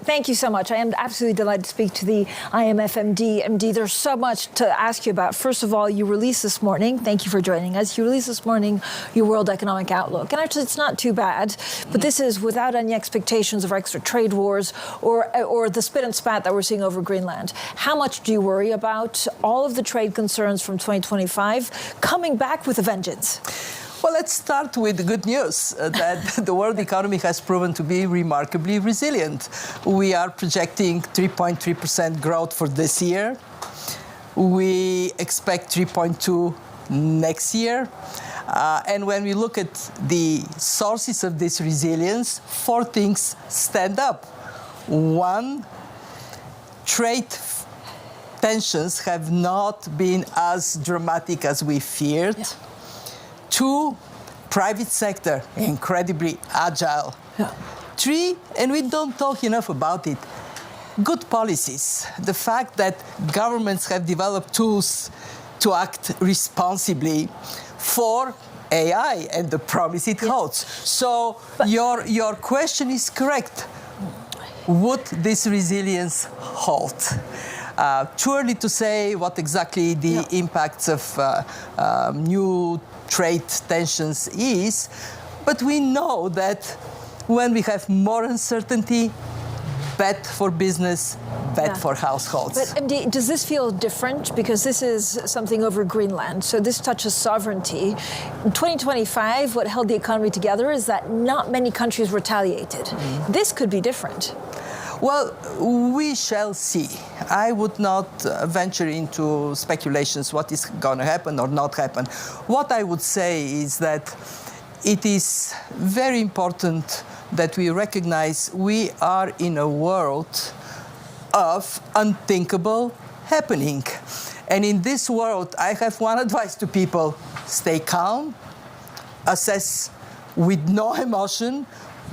Thank you so much. I am absolutely delighted to speak to the IMF MD. MD, there's so much to ask you about. First of all, you released this morning, thank you for joining us, you released this morning your World Economic Outlook. And actually, it's not too bad, but this is without any expectations of extra trade wars or the spit and spat that we're seeing over Greenland. How much do you worry about all of the trade concerns from 2025 coming back with a vengeance? Well, let's start with the good news that the world economy has proven to be remarkably resilient. We are projecting 3.3% growth for this year. We expect 3.2% next year. And when we look at the sources of this resilience, four things stand up. One, trade tensions have not been as dramatic as we feared. Yeah. Two, private sector, incredibly agile. Yeah. Three, and we don't talk enough about it, good policies. The fact that governments have developed tools to act responsibly for AI and the promise it holds. So your question is correct. Would this resilience hold? Too early to say what exactly the impacts of new trade tensions is, but we know that when we have more uncertainty, bad for business, bad for households. But MD, does this feel different? Because this is something over Greenland, so this touches sovereignty. In 2025, what held the economy together is that not many countries retaliated. This could be different. Well, we shall see. I would not venture into speculations what is going to happen or not happen. What I would say is that it is very important that we recognize we are in a world of unthinkable happening. And in this world, I have one advice to people: stay calm, assess with no emotion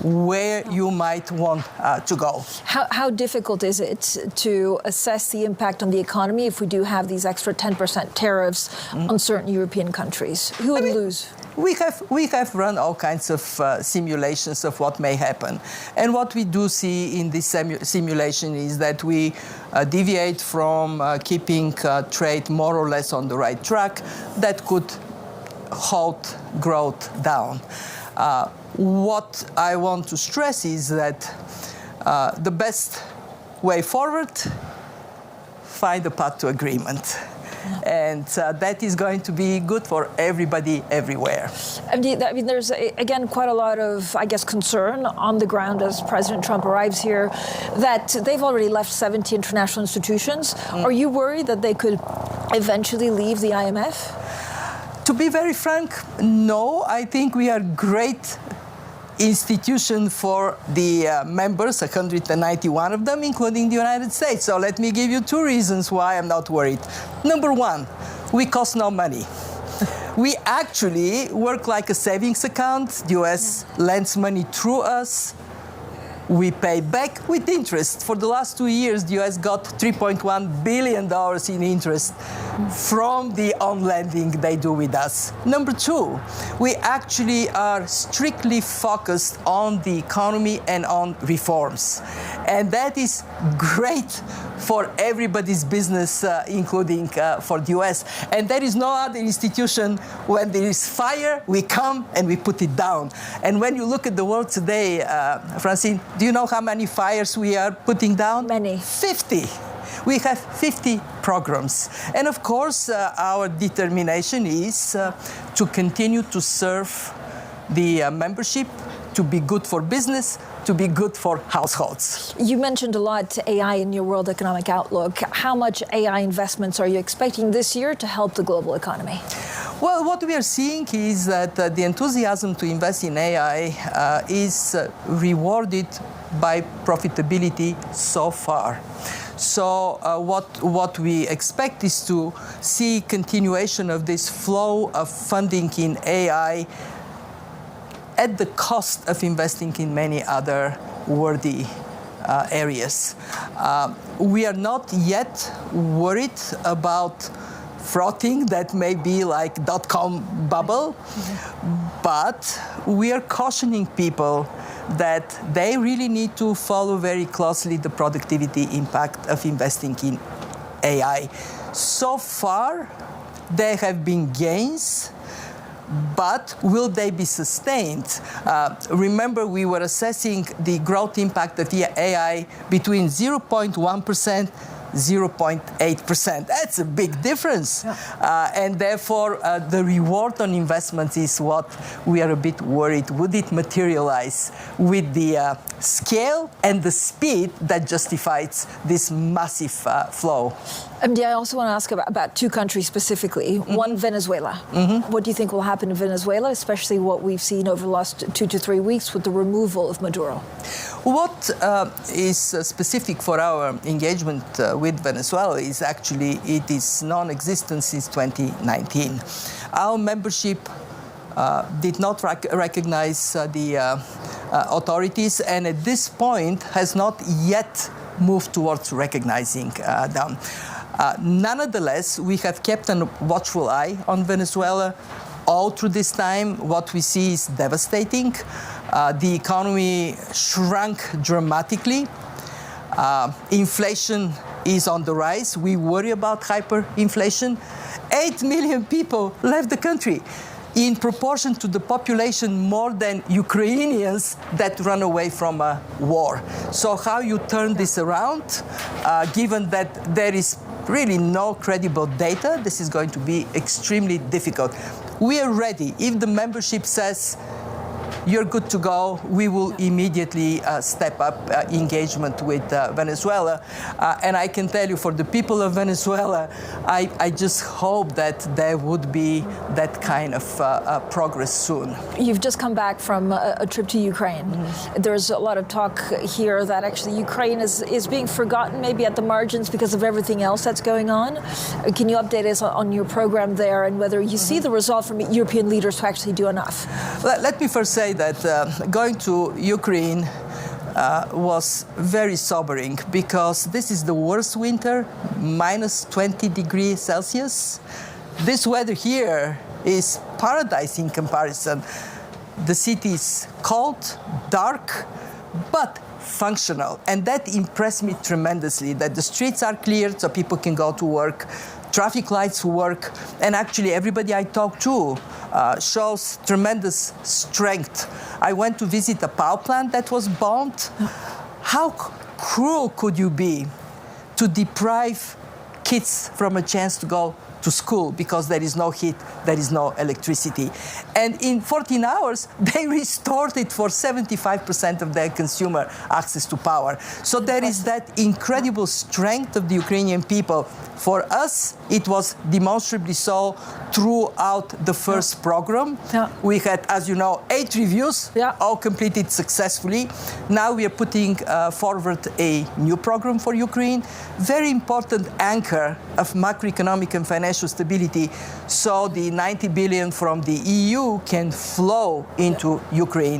where you might want to go. How difficult is it to assess the impact on the economy if we do have these extra 10% tariffs on certain European countries? Who would lose? We have run all kinds of simulations of what may happen. And what we do see in this simulation is that we deviate from keeping trade more or less on the right track. That could halt growth down. What I want to stress is that the best way forward, find a path to agreement. And that is going to be good for everybody, everywhere. I mean, there's, again, quite a lot of, I guess, concern on the ground as President Trump arrives here that they've already left 70 international institutions. Are you worried that they could eventually leave the IMF? To be very frank, no. I think we are great institution for the members, 191 of them, including the United States. So let me give you two reasons why I'm not worried. Number one, we cost no money. We actually work like a savings account. The US lends money through us. We pay back with interest. For the last 2 years, the US got $3.1 billion in interest from the on-lending they do with us. Number two, we actually are strictly focused on the economy and on reforms. And that is great for everybody's business, including for the US. And there is no other institution, when there is fire, we come and we put it down. And when you look at the world today, Francine, do you know how many fires we are putting down? Many. 50. We have 50 programs. And of course, our determination is to continue to serve the membership, to be good for business, to be good for households. You mentioned a lot AI in your World Economic Outlook. How much AI investments are you expecting this year to help the global economy? Well, what we are seeing is that the enthusiasm to invest in AI is rewarded by profitability so far. So what we expect is to see continuation of this flow of funding in AI at the cost of investing in many other worthy areas. We are not yet worried about frothing that may be like dot-com bubble, but we are cautioning people that they really need to follow very closely the productivity impact of investing in AI. So far, there have been gains, but will they be sustained? Remember, we were assessing the growth impact of the AI between 0.1%, 0.8%. That's a big difference. Yeah. And therefore, the reward on investments is what we are a bit worried. Would it materialize with the scale and the speed that justifies this massive flow? MD, I also want to ask about two countries specifically. Mm-hmm. One, Venezuela. Mm-hmm. What do you think will happen in Venezuela, especially what we've seen over the last 2 to 3 weeks with the removal of Maduro? What is specific for our engagement with Venezuela is actually it is non-existent since 2019. Our membership did not recognize the authorities, and at this point has not yet moved towards recognizing them. Nonetheless, we have kept a watchful eye on Venezuela. All through this time, what we see is devastating. The economy shrunk dramatically. Inflation is on the rise. We worry about hyperinflation. 8 million people left the country. In proportion to the population, more than Ukrainians that run away from a war. So how you turn this around, given that there is really no credible data, this is going to be extremely difficult. We are ready. If the membership says, you're good to go, we will immediately step up engagement with Venezuela. And I can tell you, for the people of Venezuela, I just hope that there would be that kind of progress soon. You've just come back from a trip to Ukraine. Mm-hmm. There's a lot of talk here that actually Ukraine is being forgotten, maybe at the margins because of everything else that's going on. Can you update us on your program there and whether you see the resolve from European leaders to actually do enough? Let me first say that going to Ukraine was very sobering because this is the worst winter, minus 20 degrees Celsius. This weather here is paradise in comparison. The city is cold, dark, but functional. And that impressed me tremendously, that the streets are cleared so people can go to work, traffic lights work, and actually everybody I talked to shows tremendous strength. I went to visit a power plant that was bombed. How cruel could you be to deprive kids from a chance to go to school because there is no heat, there is no electricity? And in 14 hours, they restored it for 75% of their consumer access to power. So there is that incredible strength of the Ukrainian people. For us, it was demonstrably so throughout the first program. Yeah. We had, as you know, 8 reviews, all completed successfully. Now we are putting forward a new program for Ukraine, very important anchor of macroeconomic and financial stability, so the 90 billion from the EU can flow into Ukraine.